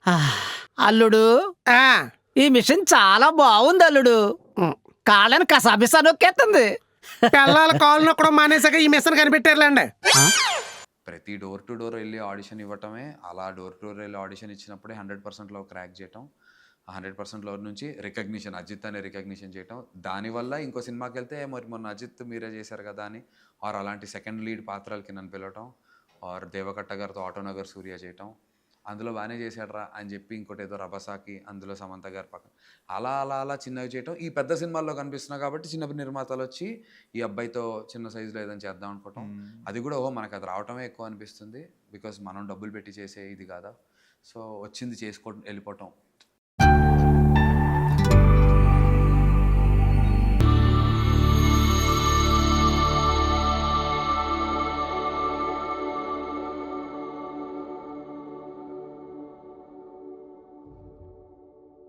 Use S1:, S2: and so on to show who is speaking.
S1: ఆ, అల్లుడు
S2: ఆ,
S1: ఈ మిషన్ చాలా బాగుంది అల్లుడు.
S2: ఉం.
S1: కాళ్ళని కసాబిసా నొక్కేస్తుంది.
S2: పిల్లల కాళ్ళు నొక్కడం మానేసాక ఈ మిషన్ కనిపెట్టారులేండి.
S3: ప్రతి డోర్ టు డోర్ వెళ్ళి ఆడిషన్ ఇవ్వటమే, అలా డోర్ టు డోర్ వెళ్ళి ఆడిషన్ ఇచ్చినప్పుడే 100%లో క్రాక్ చేయటం, ఆ 100%లో నుంచి రికగ్నిషన్, అజిత్ అనే రికగ్నిషన్ చేయటం. దానివల్ల ఇంకో సినిమాకి వెళ్తే మరి మొన్న అజిత్ మీరే చేశారు కదా అని, ఆర్ అలాంటి సెకండ్ లీడ్ పాత్రలకి నన్ను పిలవటం, ఆర్ దేవకట్ట గారితో ఆటోనగర్ సూర్య చేయటం, అందులో బాగానే చేశాడరా అని చెప్పి ఇంకోటి ఏదో రభసాకి, అందులో సమంత గారి పక్కన, అలా అలా అలా చిన్నవి చేయటం. ఈ పెద్ద సినిమాల్లో కనిపిస్తున్నా కాబట్టి చిన్న నిర్మాతలు వచ్చి ఈ అబ్బాయితో చిన్న సైజులో ఏదైనా చేద్దాం అనుకోవటం. అది కూడా మనకు అది రావటమే ఎక్కువ అనిపిస్తుంది, బికాస్ మనం డబ్బులు పెట్టి చేసే ఇది కాదా. సో వచ్చింది చేసుకోవడం, వెళ్ళిపోవటం.